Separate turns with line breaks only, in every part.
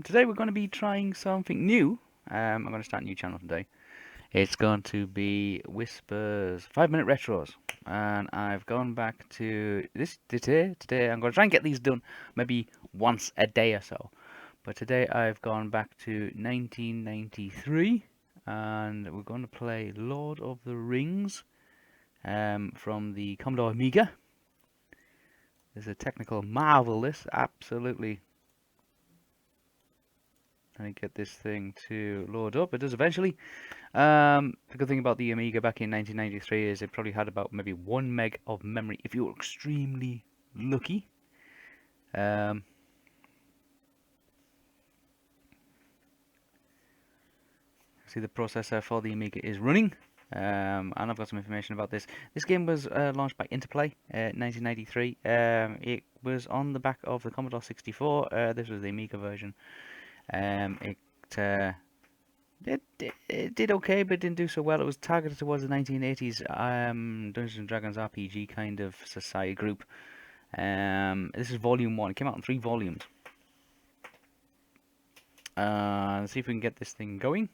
Today we're going to be trying something new. I'm going to start a new channel today. It's going to be Whispers 5-minute retros, and I've gone back to this today. Today I'm going to try and get these done maybe once a day or so. But today I've gone back to 1993, and we're going to play Lord of the Rings from the Commodore Amiga. This is a technical marvel. This absolutely. Trying to get this thing to load up. It does eventually. The good thing about the Amiga back in 1993 is it probably had about maybe 1 meg of memory if you were extremely lucky. See, the processor for the Amiga is running. And I've got some information about this. This game was launched by Interplay in 1993. It was on the back of the Commodore 64. This was the Amiga version. It did okay, but didn't do so well. It was targeted towards the 1980s Dungeons and Dragons RPG kind of society group. This is volume 1. It came out in 3 volumes. Let's see if we can get this thing going.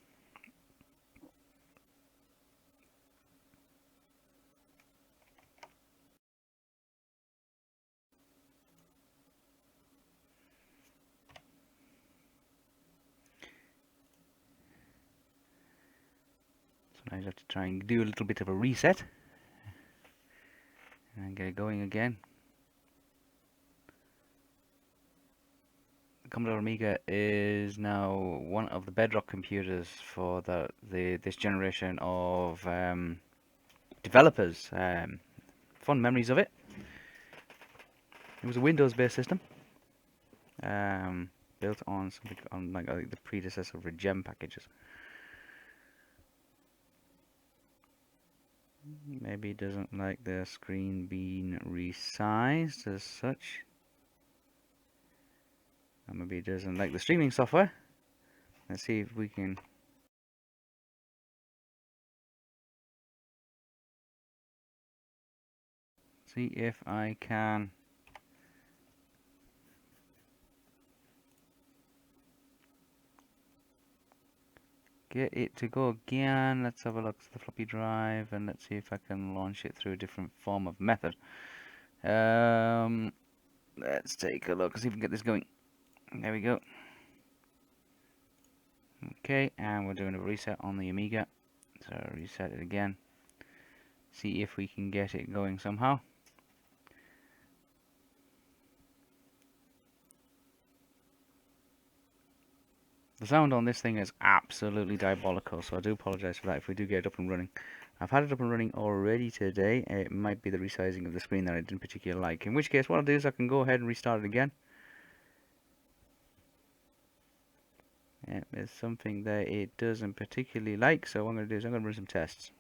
So now I have to try and do a little bit of a reset and get it going again. The Commodore Amiga is now one of the bedrock computers for this generation of developers. Fond memories of it. It was a Windows-based system, built on something on like the predecessor of gem packages. Maybe it doesn't like the screen being resized as such. Or maybe it doesn't like the streaming software. Let's see if we can. See if I can get it to go again. Let's have a look at the floppy drive and let's see if I can launch it through a different form of method. Let's take a look and see if we can get this going. There we go. Okay, and we're doing a reset on the Amiga. So reset it again. See if we can get it going somehow. The sound on this thing is absolutely diabolical, so I do apologize for that if we do get it up and running. I've had it up and running already today. It might be the resizing of the screen that I didn't particularly like. In which case, what I'll do is I can go ahead and restart it again. Yeah, there's something that it doesn't particularly like, so what I'm going to do is I'm going to run some tests.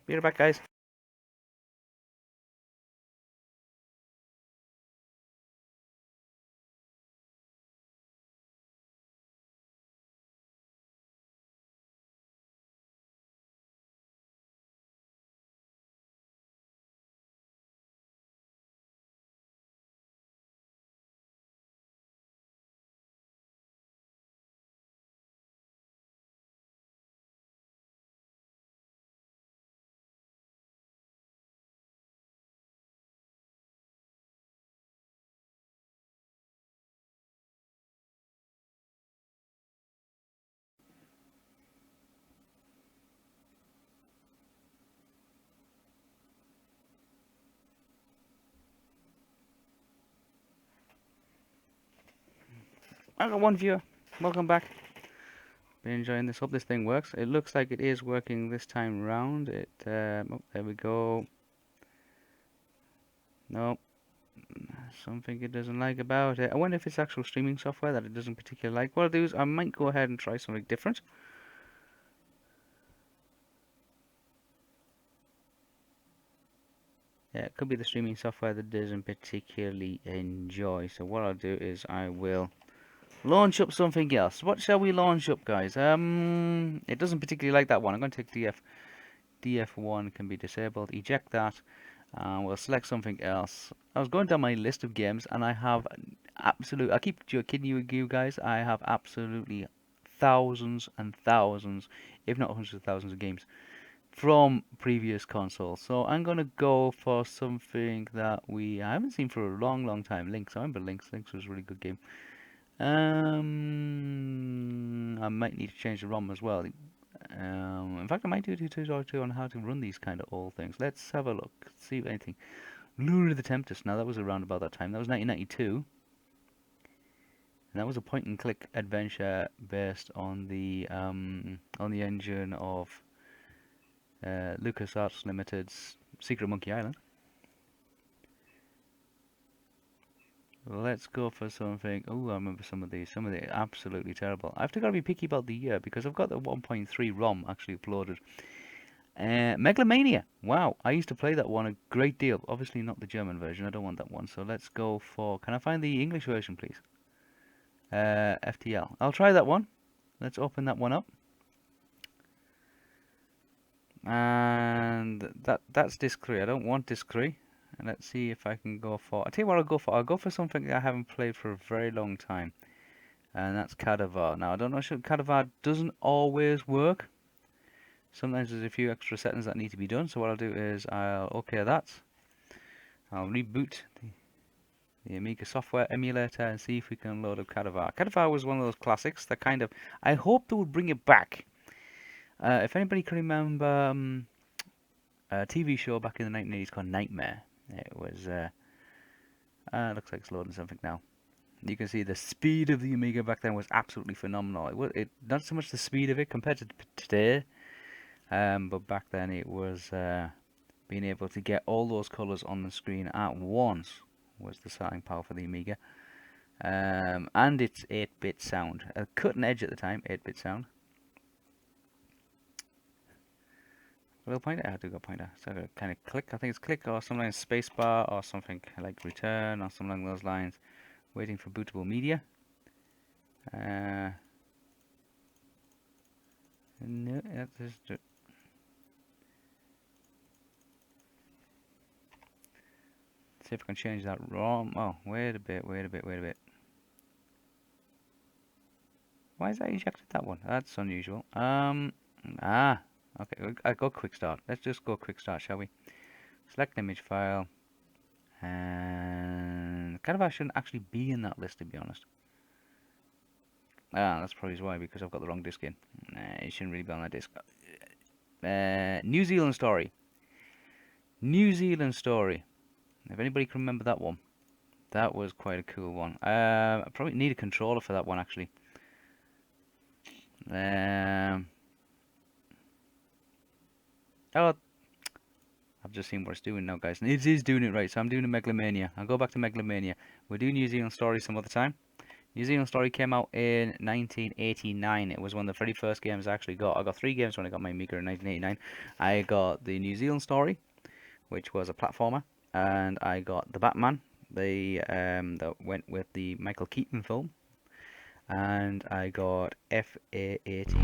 Be right back, guys. I've got one viewer. Welcome back. Been enjoying this. Hope this thing works. It looks like it is working this time round. Oh, there we go. Nope. Something it doesn't like about it. I wonder if it's actual streaming software that it doesn't particularly like. What I'll do is I might go ahead and try something different. Yeah, it could be the streaming software that doesn't particularly enjoy. So what I'll do is I will launch up something else. What shall we launch up, guys? It doesn't particularly like that one. I'm going to take DF1 can be disabled. Eject that. We'll select something else. I was going down my list of games, and I have absolute. I keep kidding you guys. I have absolutely thousands and thousands, if not hundreds of thousands of games from previous consoles. So I'm gonna go for something that I haven't seen for a long, long time. Lynx. I remember Lynx. Lynx was a really good game. I might need to change the ROM as well. In fact, I might do a tutorial on how to run these kind of old things. Let's have a look. See if anything. Lure of the Tempest. Now that was around about that time. That was 1992, and that was a point-and-click adventure based on the engine of LucasArts Limited's Secret Monkey Island. Let's go for something. Oh, I remember some of these. Some of the absolutely terrible. I've got to be picky about the year because I've got the 1.3 ROM actually uploaded. Megalomania. Wow, I used to play that one a great deal. Obviously not the German version. I don't want that one. So let's go for. Can I find the English version, please? FTL. I'll try that one. Let's open that one up. And that's disc 3. I don't want disc 3. And let's see if I can go for. I'll tell you what I'll go for. I'll go for something that I haven't played for a very long time. And that's Cadaver. Now I don't know if Cadaver doesn't always work. Sometimes there's a few extra settings that need to be done. So what I'll do is I'll OK that. I'll reboot the Amiga software emulator and see if we can load up Cadaver. Cadaver was one of those classics that kind of. I hope they would bring it back. If anybody can remember a TV show back in the 1980s called Nightmare, it was. Looks like it's loading something now. You can see the speed of the Amiga back then was absolutely phenomenal. Not so much the speed of it compared to today, but back then it was being able to get all those colours on the screen at once was the selling power for the Amiga. And its 8-bit sound, a cutting edge at the time, 8-bit sound. A little pointer, I had to go pointer. So I got to kind of click. I think it's click or something like spacebar or something like return or something along those lines. Waiting for bootable media. No, that's just. See if I can change that ROM. Oh, wait a bit. Why is that ejected that one? That's unusual. Okay, I go quick start. Let's just go quick start, shall we? Select image file. And kind of I shouldn't actually be in that list, to be honest. That's probably why, because I've got the wrong disc in. It shouldn't really be on that disc. New Zealand Story. New Zealand Story. If anybody can remember that one, that was quite a cool one. I probably need a controller for that one, actually. Oh, I've just seen what it's doing now, guys. And it is doing it right, so I'm doing a Megalomania. I'll go back to Megalomania. We'll do New Zealand Story some other time. New Zealand Story came out in 1989. It was one of the very first games I actually got. I got 3 games when I got my Amiga in 1989. I got the New Zealand Story, which was a platformer, and I got the Batman, that went with the Michael Keaton film, and I got FA18.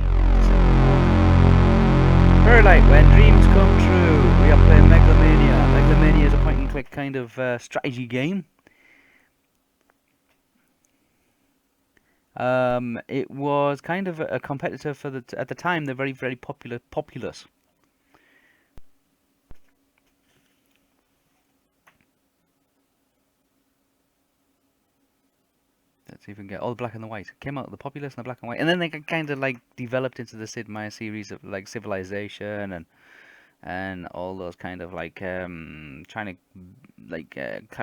Perlite, when dreams come true. We are playing Megalomania. Megalomania is a point-and-click kind of strategy game. It was kind of a competitor for at the time. They're very, very popular. Populous. Let's see if we can get all the black and the white. Came out the Populous and the black and white, and then they kind of like developed into the Sid Meier series of like Civilization and all those kind of like trying to like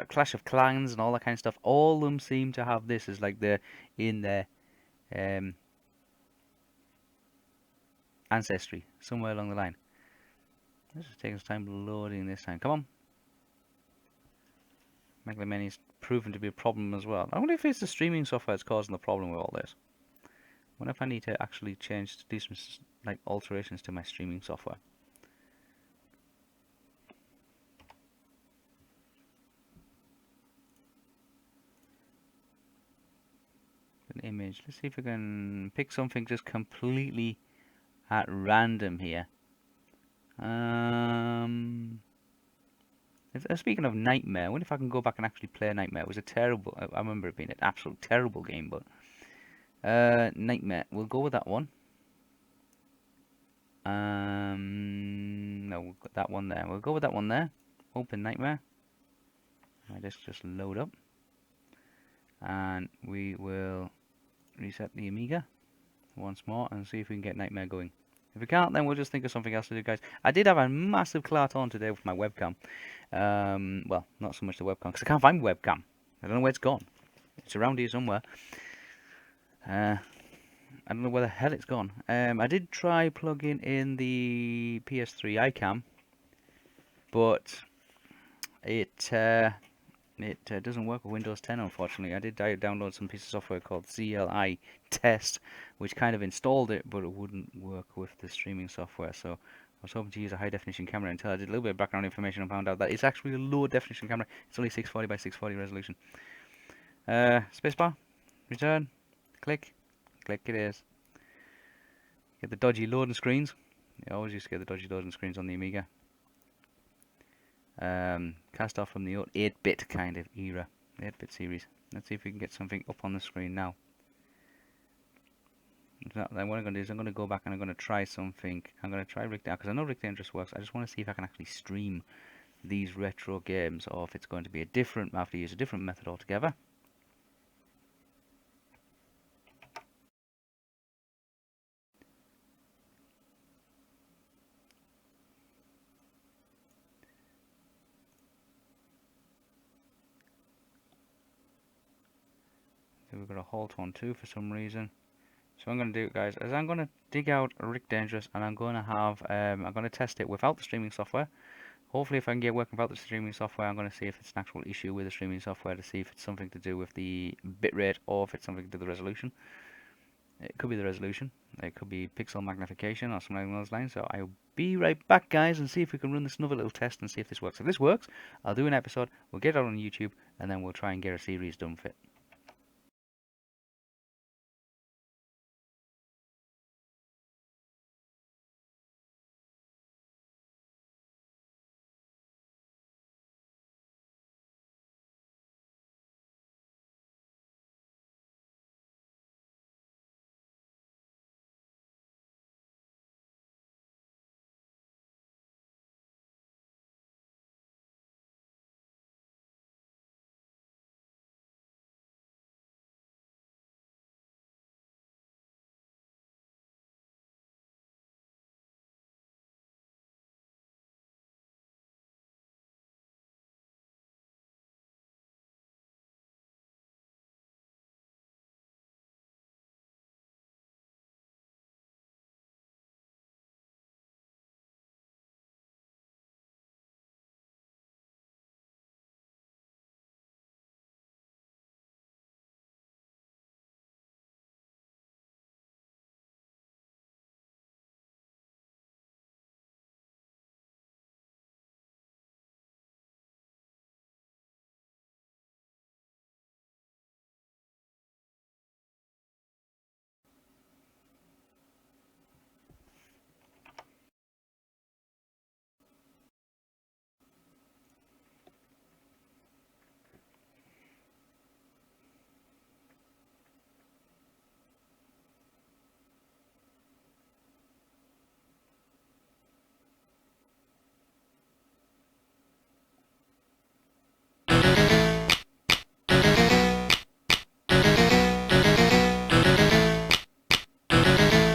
Clash of Clans and all that kind of stuff. All of them seem to have this as like in their um, ancestry somewhere along the line. This is taking some time loading this time. Come on. Megalomania's proven to be a problem as well. I wonder if it's the streaming software that's causing the problem with all this. I wonder if I need to actually do some like alterations to my streaming software. An image. Let's see if we can pick something just completely at random here. Speaking of Nightmare, I wonder if I can go back and actually play Nightmare. It was a terrible. I remember it being an absolute terrible game, but Nightmare. We'll go with that one. No, we've got that one there. We'll go with that one there. Open Nightmare. My disk just load up, and we will reset the Amiga once more and see if we can get Nightmare going. If we can't, then we'll just think of something else to do, guys. I did have a massive clat on today with my webcam. Well, not so much the webcam, because I can't find the webcam. I don't know where it's gone. It's around here somewhere. I don't know where the hell it's gone. I did try plugging in the PS3 iCam, but it doesn't work with Windows 10, unfortunately. I did download some piece of software called CLI Test, which kind of installed it, but it wouldn't work with the streaming software. So I was hoping to use a high definition camera until I did a little bit of background information and found out that it's actually a low definition camera. It's only 640 by 640 resolution. Spacebar, return, click it is. Get the dodgy loading screens. I always used to get the dodgy loading screens on the Amiga. Cast off from the old 8-bit kind of era, 8-bit series. Let's see if we can get something up on the screen now. Then what I'm going to do is I'm going to go back and I'm going to try something. I'm going to try Rick Dangerous, because I know Rick Dangerous works. I just want to see if I can actually stream these retro games, or if it's going to be a different, I have to use a different method altogether. So we've got a halt one too for some reason. So I'm going to do, guys, is I'm going to dig out Rick Dangerous, and I'm going to have, I'm going to test it without the streaming software. Hopefully, if I can get working without the streaming software, I'm going to see if it's an actual issue with the streaming software, to see if it's something to do with the bitrate or if it's something to do with the resolution. It could be the resolution. It could be pixel magnification or something along those lines. So I'll be right back, guys, and see if we can run this another little test and see if this works. If this works, I'll do an episode. We'll get it on YouTube, and then we'll try and get a series done fit.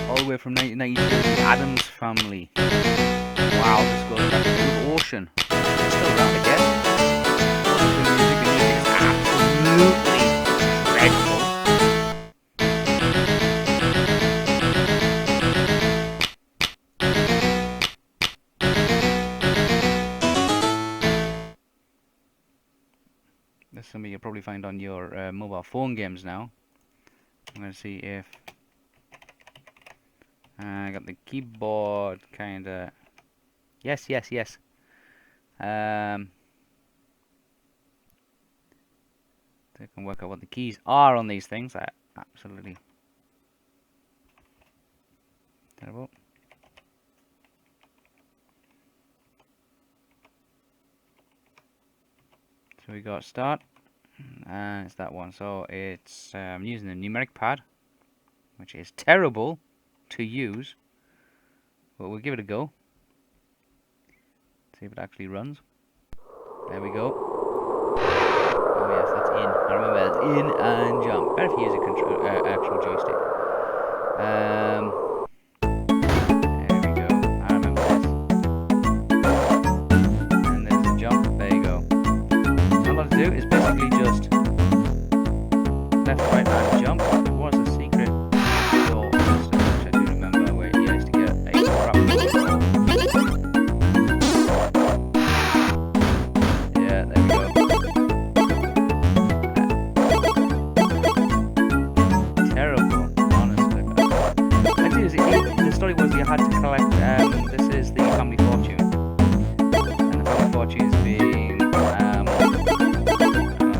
All the way from 1992, the Addams Family. Wow, this goes back to the ocean. It's still around again. The music is absolutely dreadful. That's something you'll probably find on your mobile phone games now. I'm going to see if I got the keyboard kind of. Yes, yes, yes. I can work out what the keys are on these things. Absolutely terrible. we got start, and it's that one. So it's using the numeric pad, which is terrible to use, but we'll give it a go. See if it actually runs. There we go. Oh yes, that's in. I remember that's in and jump. Better if you use a actual joystick. There we go. I remember this. And there's a jump. There you go. All I have to do is basically just left, right, and jump. There was a secret door, which I do remember, where you used to get a crap. Yeah, there we go. Terrible, honestly. The story was you had to collect. This is the family fortune, and the family fortune is being the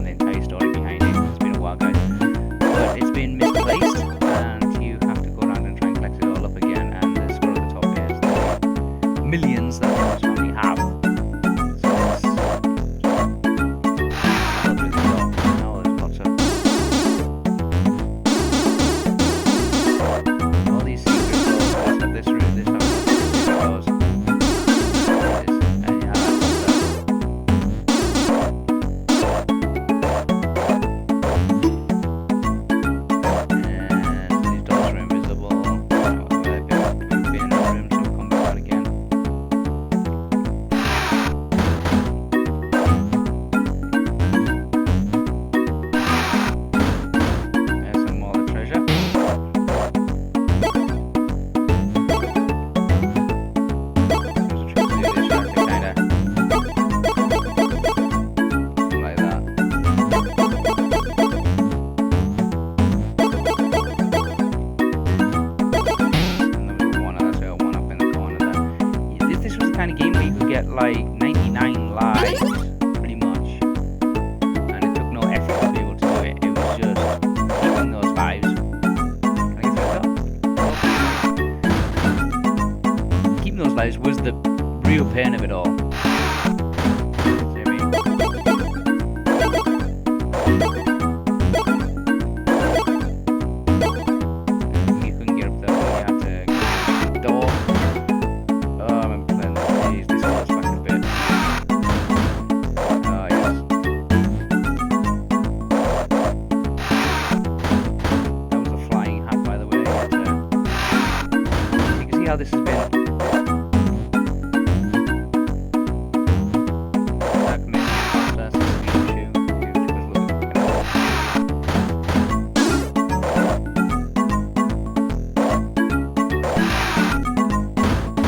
entire story behind it. It's been a while, guys, but it's been misplaced, and you have to go around and try and collect it all up again. And the score at the top is the millions that this family have. So it's not really a lot. Now there's lots of all these secret doors. This room, this house, this doors. And you have that. And these doors are invisible. We've been in the room, so we'll come back out again. There's some more of the treasure. Kind of game where you could get like 99 lives, pretty much, and it took no effort to be able to do it. It was just keeping those lives. Can I get through that? Keeping those lives was the real pain of it all. See what I mean? You couldn't get up there, you had to go to the door. How this has been.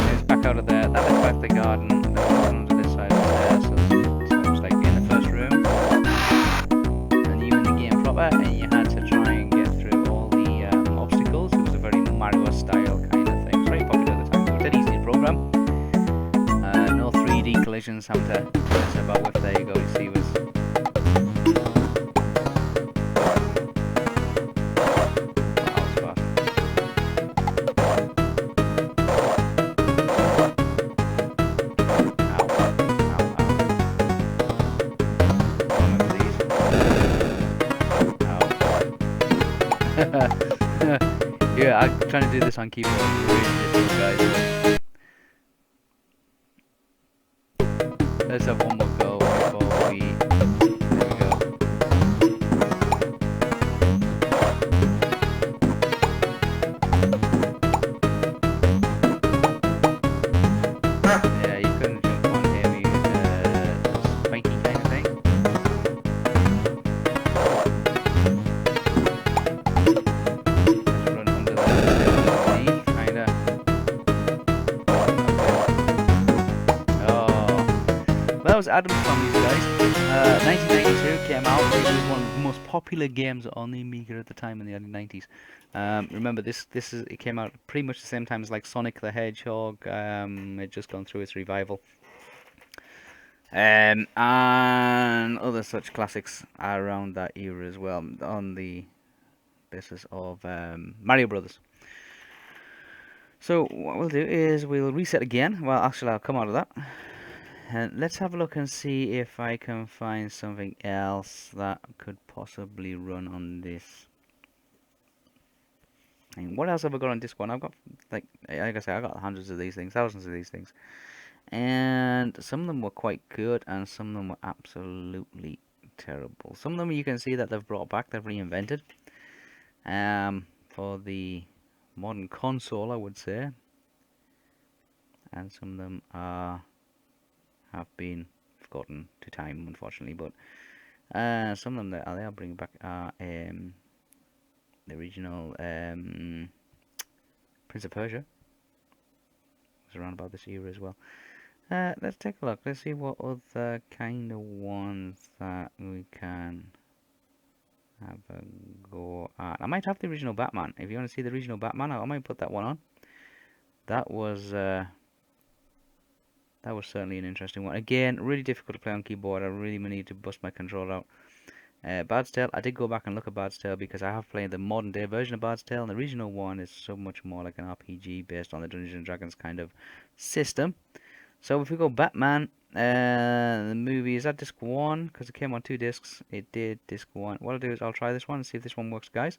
It's back out of there. That left back the garden. There was one under this side of the stairs, so it was like in the first room. And you in the game proper, and you had to try and get through all the obstacles. It was a very Mario style kind of thing. Very popular at the time. It was dead easy to program. No 3D collisions having to mess about with. There you go. You see, it was. Wow, it's fast. Ow. Remember these. Ow. Yeah, I'm trying to do this on keyboard. It's really difficult, guys. Let's have one more go before we. There we go. Yeah, you couldn't jump on here. We used spiky kind of thing. Let's run under that. Kinda. That was Adam's Family, guys. 1992 came out. It was one of the most popular games on the Amiga at the time in the early 90s. Remember, it came out pretty much the same time as like Sonic the Hedgehog. It just gone through its revival. And other such classics around that era as well, on the basis of Mario Brothers. So what we'll do is we'll reset again. Well, actually, I'll come out of that. And let's have a look and see if I can find something else that could possibly run on this. And what else have I got on disc one? I've got, like I say, I got hundreds of these things, thousands of these things. And some of them were quite good, and some of them were absolutely terrible. Some of them you can see that they've brought back, they've reinvented. For the modern console, I would say. And some of them have been forgotten to time, unfortunately. But some of them that they are bringing back are the original Prince of Persia. Was around about this era as well. Let's take a look. Let's see what other kind of ones that we can have a go at. I might have the original Batman. If you want to see the original Batman, I might put that one on. That was certainly an interesting one. Again, really difficult to play on keyboard. I really need to bust my controller out. Bard's Tale, I did go back and look at Bard's Tale because I have played the modern day version of Bard's Tale, and the original one is so much more like an RPG based on the Dungeons and Dragons kind of system. So if we go Batman, the movie, is that disc 1? Because it came on 2 discs. It did disc 1. What I'll do is I'll try this one and see if this one works, guys.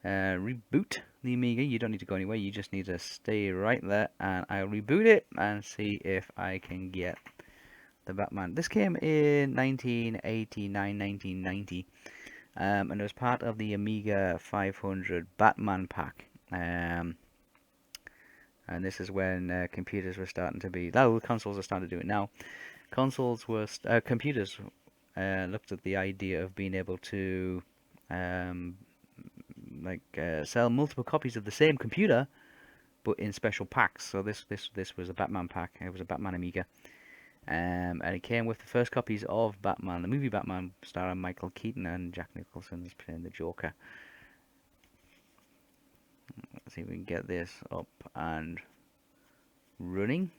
Reboot the Amiga. You don't need to go anywhere. You just need to stay right there, and I'll reboot it and see if I can get the Batman. This came in 1989, 1990, and it was part of the Amiga 500 Batman pack. And this is when computers were starting to be. Oh, consoles are starting to do it now. Computers looked at the idea of being able to sell multiple copies of the same computer, but in special packs. So this was a Batman pack. It was a Batman Amiga, and it came with the first copies of Batman, the movie Batman, starring Michael Keaton, and Jack Nicholson is playing the Joker. Let's see if we can get this up and running.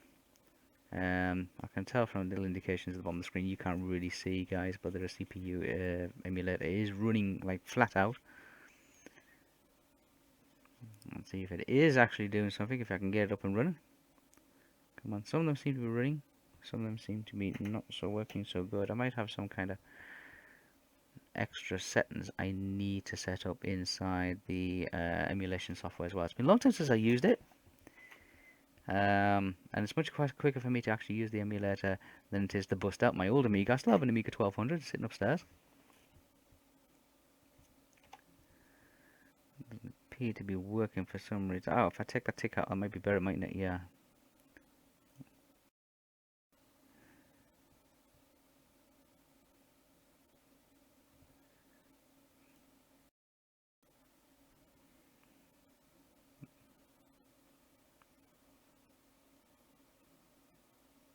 I can tell from little indications at the bottom of the screen, you can't really see, guys, but the CPU emulator is running like flat out. Let's see if it is actually doing something, if I can get it up and running. Come on, some of them seem to be running, some of them seem to be not so working so good. I might have some kind of extra settings I need to set up inside the emulation software as well. It's been a long time since I used it. And it's much quicker for me to actually use the emulator than it is to bust out my old Amiga. I still have an Amiga 1200 sitting upstairs. Doesn't appear to be working for some reason. Oh, if I take that tick out, that might be better, mightn't it? Yeah.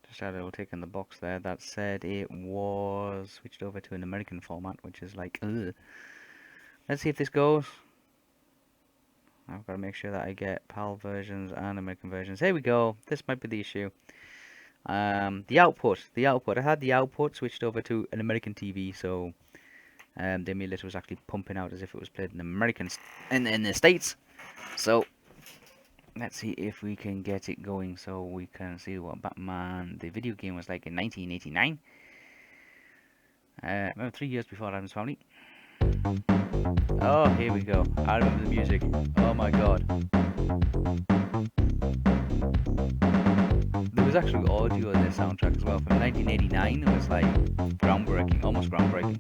Just had a little tick in the box there that said it was switched over to an American format, which is like, ugh. Let's see if this goes. I've got to make sure that I get PAL versions and American versions. Here we go. This might be the issue. The output. I had the output switched over to an American TV, so the emulator was actually pumping out as if it was played in in the States. So let's see if we can get it going, so we can see what Batman the video game was like in 1989. About 3 years before Adam's Family. Oh, here we go. I remember the music. Oh my god. There was actually audio in this soundtrack as well. From 1989, it was like groundbreaking, almost groundbreaking.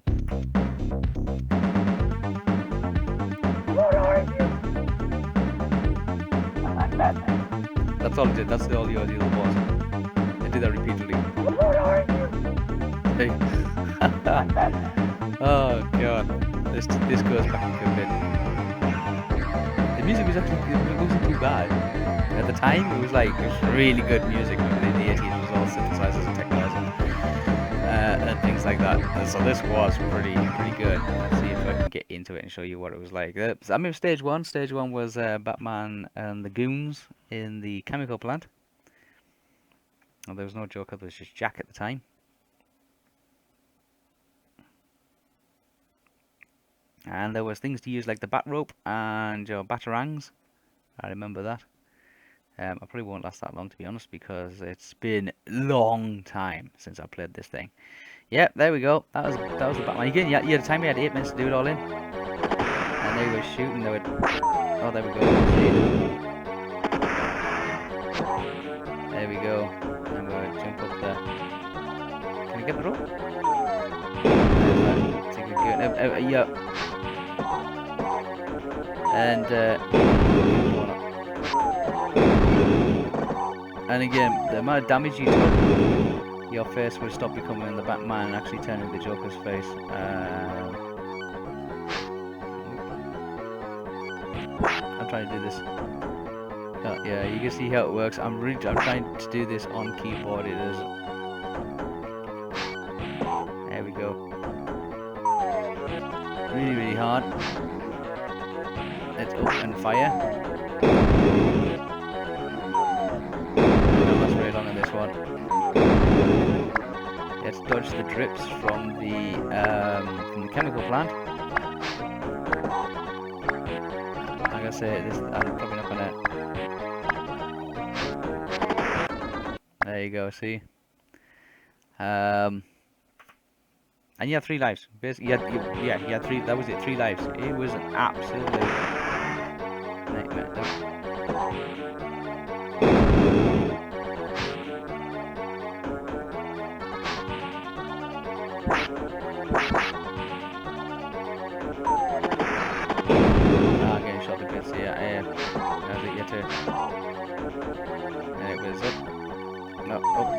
That's all it did. That's the all the audio that was. It did that repeatedly. Hey. Oh god, this goes back a bit. The music wasn't too bad. At the time, it was really good music. In the 80s, it was all synthesizers and technology and things like that. And so this was pretty good. Let's see if I can get into it and show you what it was like. I remember stage one. Stage one was Batman and the goons in the chemical plant. Well, there was no Joker. There was just Jack at the time. And there was things to use like the bat rope and batarangs. I remember that. I probably won't last that long, to be honest, because it's been a long time since I played this thing. Yep, there we go. That was the Batman. Again, you had a time. You had 8 minutes to do it all in, and they were shooting. They were. Oh, there we go. There we go. And we'll jump up there. Can I get the rope? Yeah. And again, the amount of damage you took, your face will stop becoming the Batman and actually turn into the Joker's face. I'm trying to do this. Yeah, you can see how it works. I'm trying to do this on keyboard. It is. There we go. Really, really hard. Let's open fire. Not last very long on this one. Let's dodge the drips from the chemical plant. Like I say, I'm probably not gonna. There you go. See. And you had 3 lives. Basically, you had 3. That was it. 3 lives. It was an absolute nightmare. Getting shot a bit. So yeah, that was it. You too. And it was up. No, up.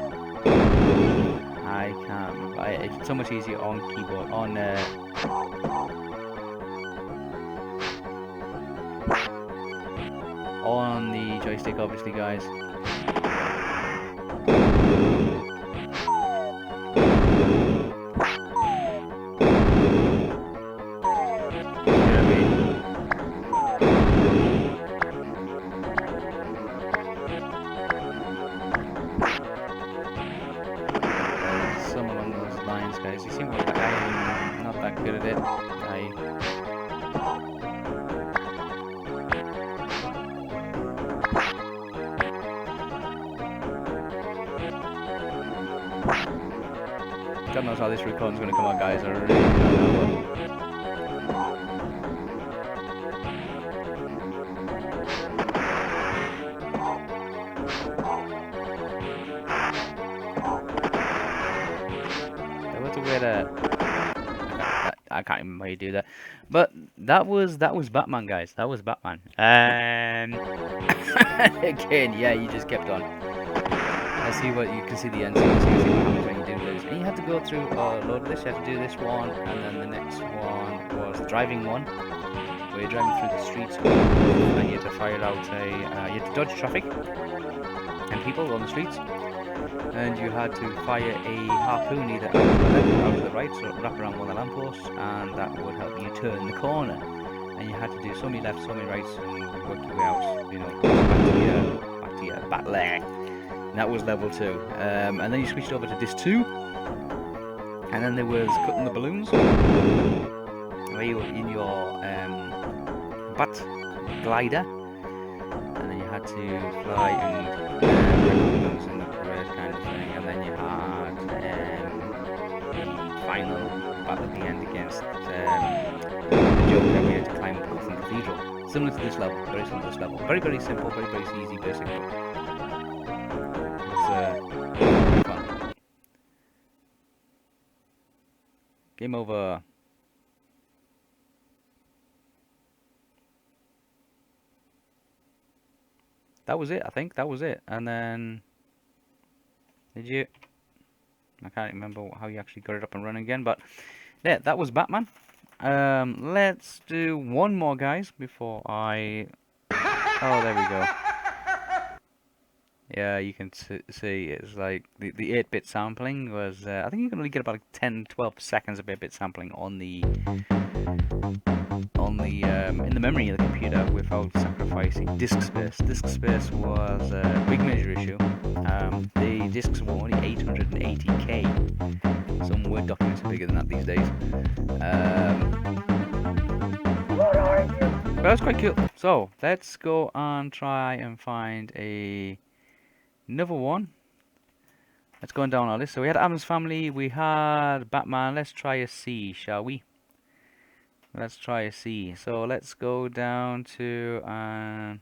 I can't remember. It's so much easier on keyboard, on the joystick, obviously, guys. You seem like I'm not that good at it. God knows how this recording's going to come out, guys. I really don't know. I can't remember how you do that, but that was Batman, guys. That was Batman. Again, yeah, you just kept on. I see what you can see the end. So you see what happens when you do lose. And you had to go through a load of this. You had to do this one, and then the next one was the driving one, where you're driving through the streets, and you had to fire out you had to dodge traffic and people on the streets. And you had to fire a harpoon either out to the left or out to the right, so it would wrap around one of the lampposts, and that would help you turn the corner. And you had to do so many lefts, so many rights, and work your way out, you know, back to your battle. And that was level 2. And then you switched over to disc 2, and then there was cutting the balloons, where you were in your bat glider, and then you had to fly and balloons in the parade kind of thing, and then you had the final battle at the end against the Joker, where you had to climb up the cathedral. Similar to this level, very similar to this level. Very, very simple, very, very easy, basic. It was very fun. Game over. That was it, I think. That was it. And then... Did you... I can't remember how you actually got it up and running again, but... Yeah, that was Batman. Let's do one more, guys, before I... Oh, there we go. Yeah, you can see it's like... The 8-bit sampling was... I think you can only get about 10-12 seconds of 8-bit sampling on the... in the memory of the computer without sacrificing disk space. Disk space was a big major issue. The disks were only 880k. Some Word documents are bigger than that these days. was quite cool. So let's go and try and find another one. Let's go down our list. So we had Adam's Family, we had Batman. Let's try a C, shall we? Let's try a C. So let's go down to and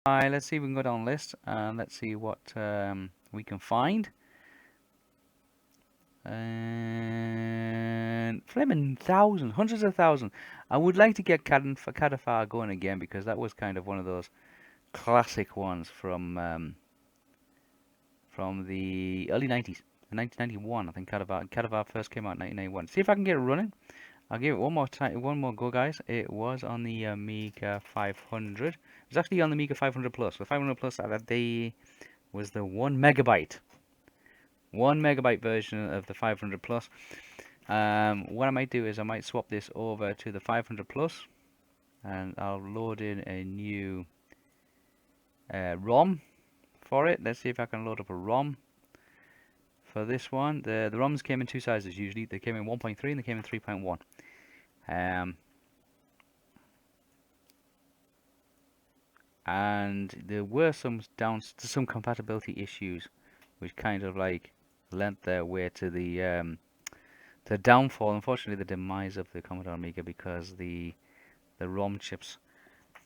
let's see if we can go down the list and let's see what we can find. And flipping thousands, hundreds of thousands. I would like to get Cadafar going again because that was kind of one of those classic ones from the early 90s. 1991, I think Cadaver first came out in 1991. See if I can get it running. I'll give it one more time, one more go, guys. It was on the Amiga 500. It was actually on the Amiga 500 Plus. The 500 Plus that day was the 1 megabyte version of the 500 Plus. What I might do is I might swap this over to the 500 Plus, and I'll load in a new ROM for it. Let's see if I can load up a ROM for this one. The ROMs came in two sizes usually. They came in 1.3 and they came in 3.1. And there were some compatibility issues, which kind of like lent their way to the downfall, unfortunately, the demise of the Commodore Amiga, because the ROM chips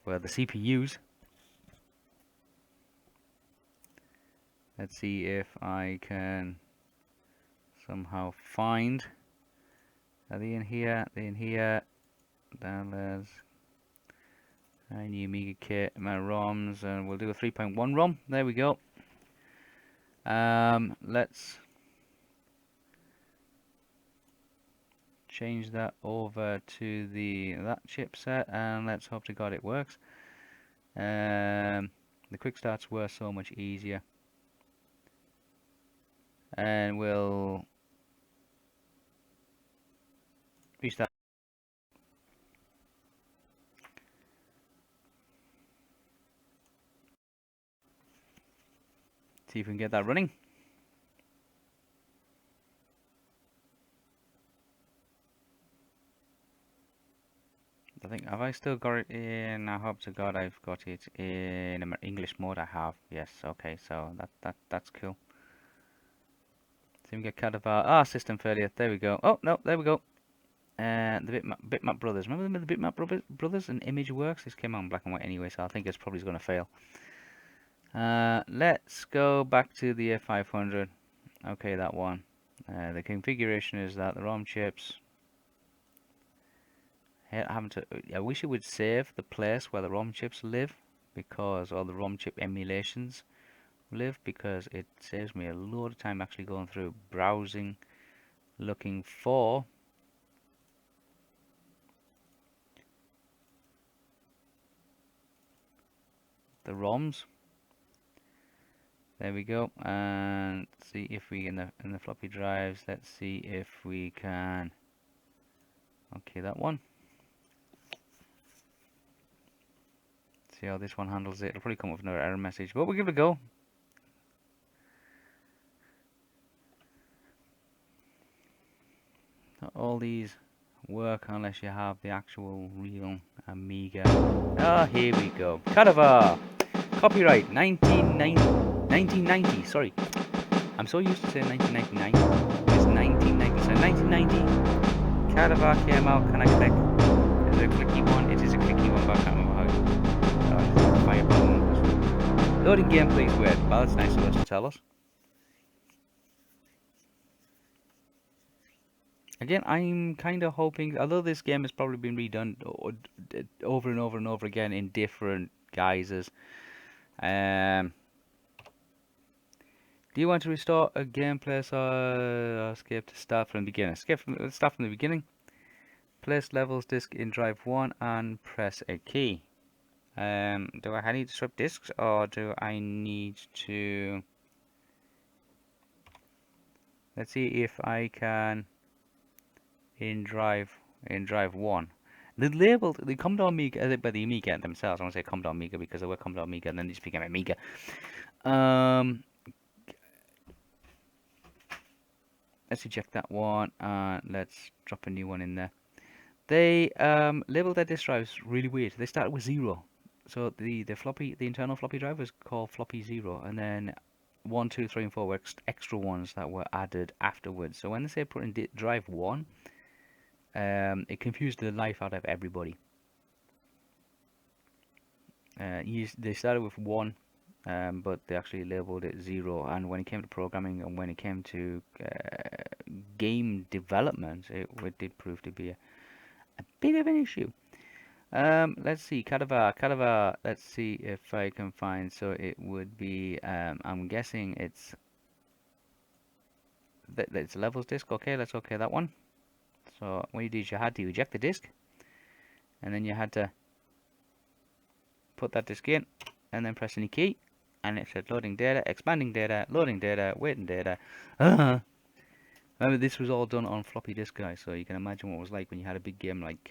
were the CPUs. Let's see if I can somehow find. Are they in here? Are they in here? Downloads. New Amiga kit, my ROMs, and we'll do a 3.1 ROM. There we go. Let's change that over to that chipset, and let's hope to God it works. The quick starts were so much easier, and we'll restart. See if we can get that running. I think, have I still got it in? I hope to God I've got it in English mode. I have. Yes. Okay. So that's cool. See if we can get Cadaver. System failure. There we go. Oh no, there we go. The Bitmap Brothers. Remember the Bitmap Brothers and Image Works? This came out in black and white anyway, so I think it's probably going to fail. Let's go back to the F500. Okay, that one. The configuration is that the ROM chips. I wish it would save the place where the ROM chips live, because, or the ROM chip emulations live, because it saves me a load of time actually going through browsing, looking for the ROMs. There we go, and see if we in the floppy drives. Let's see if we can. Okay, that one. See how this one handles it. It'll probably come up with another error message, but we'll give it a go. Not all these work unless you have the actual real Amiga. Here we go. Cadaver! Copyright 1990. Sorry. I'm so used to saying 1999. It's 1990. So 1990. Cadaver came out. Can I click? Is it a clicky one? It is a clicky one, but I can't remember how. Fire button. Loading gameplay is weird. Well, it's nice of us to tell us. Again, I'm kind of hoping, although this game has probably been redone over and over and over again in different guises. Do you want to restore a gameplay or escape to start from the beginning? Start from the beginning. Place levels disk in drive 1 and press a key. Do I need to swap disks, or do I need to... Let's see if I can in drive 1. The Commodore Amiga, by the Amiga themselves. I want to say Commodore Amiga because they were Commodore Amiga, and then they just became Amiga. Um, let's eject that one, and let's drop a new one in there. They labeled their disk drives really weird. They started with 0. So the internal floppy drive was called floppy 0, and then 1, 2, 3, and 4 were extra ones that were added afterwards. So when they say put in drive 1, it confused the life out of everybody. They started with 1, but they actually labeled it 0. And when it came to programming and when it came to game development, it did prove to be a bit of an issue. Let's see, Cadaver, let's see if I can find, so it would be, I'm guessing it's levels disk. Okay, let's okay that one. So what you did, you had to eject the disk, and then you had to put that disk in, and then press any key, and it said loading data, expanding data, loading data, waiting data. Remember, this was all done on floppy disk, guys, so you can imagine what it was like when you had a big game like,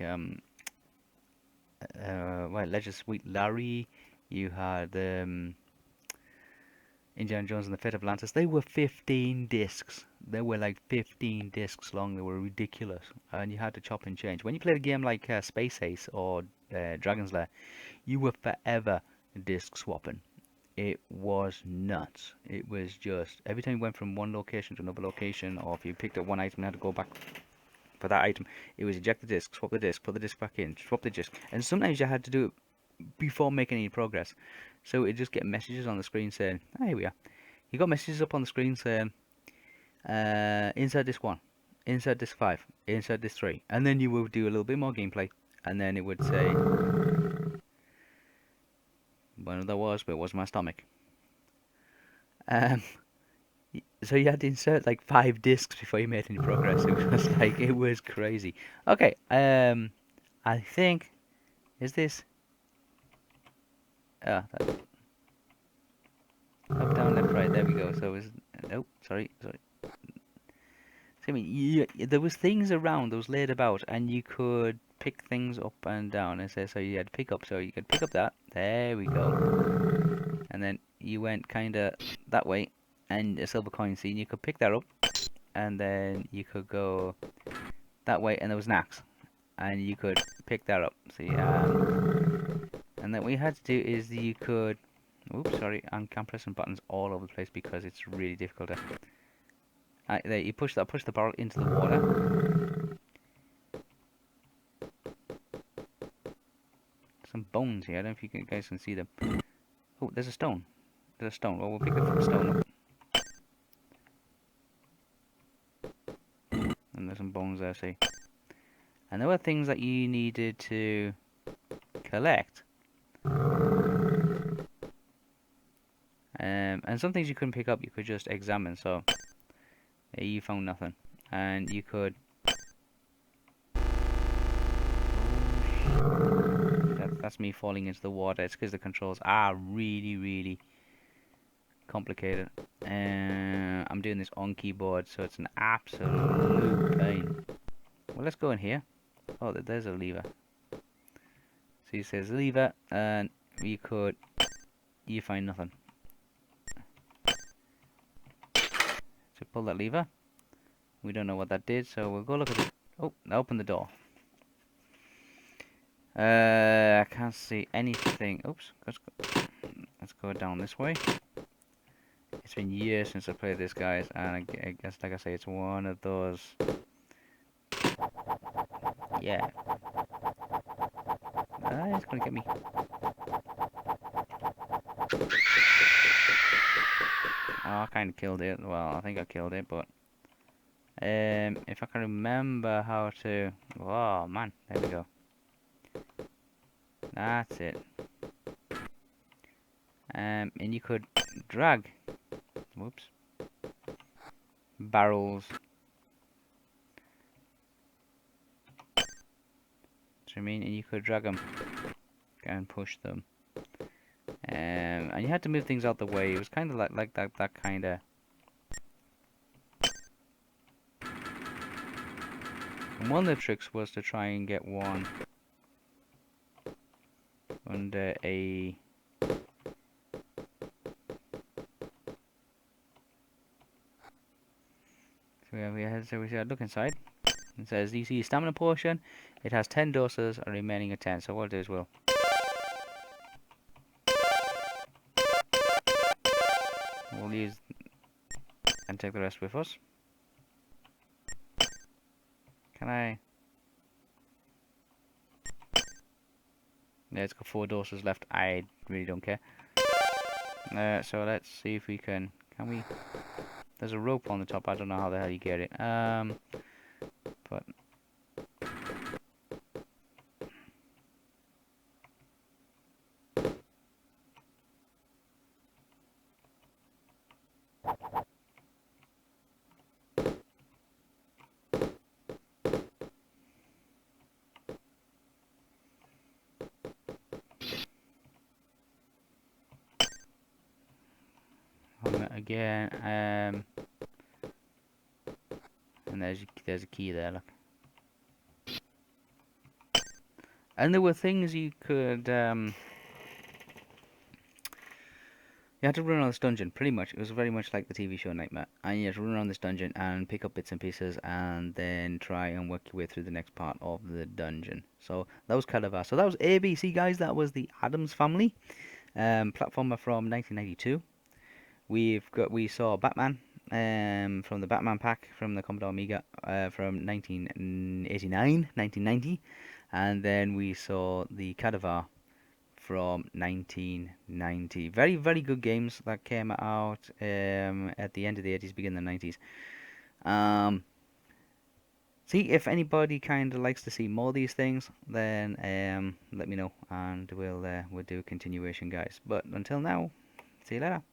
well, Leisure Suite Larry, you had, Indiana Jones and the Fate of Atlantis. They were 15 discs. They were like 15 discs long. They were ridiculous, and you had to chop and change. When you played a game like Space Ace or Dragon's Lair, you were forever disc swapping. It was nuts. It was just every time you went from one location to another location, or if you picked up one item and had to go back for that item, it was eject the disc, swap the disc, put the disc back in, swap the disc, and sometimes you had to do it before making any progress. So it just get messages on the screen saying, oh, here we are. You got messages up on the screen saying, insert disc 1, insert disc 5, insert disc 3. And then you would do a little bit more gameplay. And then it would say, well, that was, but it was my stomach. Um, so you had to insert like 5 discs before you made any progress. It was like, it was crazy. Okay, I think, is this, that, up, down, left, right, there we go. So it was, nope, sorry. I mean, there was things around, that was laid about, and you could pick things up and down. And so you had to pick up, so you could pick up that. There we go. And then you went kind of that way, and a silver coin scene. You could pick that up, and then you could go that way, and there was an axe, and you could pick that up. See, and then what you had to do is you could. Oops, sorry, I'm pressing buttons all over the place because it's really difficult to. There, you push the barrel into the water. Some bones here. I don't know if you guys can see them. Oh, there's a stone. There's a stone. Well, we'll pick the stone up. And there's some bones there, see. And there were things that you needed to collect. And some things you couldn't pick up, you could just examine. So, you found nothing. And you could... That's me falling into the water. It's because the controls are really, really complicated. I'm doing this on keyboard, so it's an absolute pain. Well, let's go in here. Oh, there's a lever. So it says lever, and you find nothing. So pull that lever. We don't know what that did, so we'll go look at it. Oh, open the door. I can't see anything. Oops, let's go down this way. It's been years since I played this, guys, and I guess, like I say, it's one of those. Yeah. It's gonna get me. Oh, I kind of killed it. Well, I think I killed it, but if I can remember how to. Oh man, there we go. That's it. And you could drag. Whoops. Barrels. I mean, and you could drag them and push them. And you had to move things out the way. It was kind of like that kind of. And one of the tricks was to try and get one under a... So we look inside. It says, you see stamina potion. It has 10 doses, and remaining at 10. So what we'll do is we'll use and take the rest with us. Can I? Yeah, it's got 4 doses left. I really don't care. So let's see if we can we? There's a rope on the top. I don't know how the hell you get it. But again, and there's a key there. Look. And there were things you could you had to run around this dungeon, pretty much. It was very much like the TV show Nightmare. And you had to run around this dungeon and pick up bits and pieces and then try and work your way through the next part of the dungeon. So that was Cadaver. So that was ABC, guys. That was the Addams Family platformer from 1992. We saw Batman from the Batman pack from the Commodore Amiga from 1989, 1990. And then we saw the Cadaver from 1990. Very, very good games that came out at the end of the 80s, beginning of the 90s. See, if anybody kind of likes to see more of these things, then let me know, and we'll do a continuation, guys. But until now, see you later.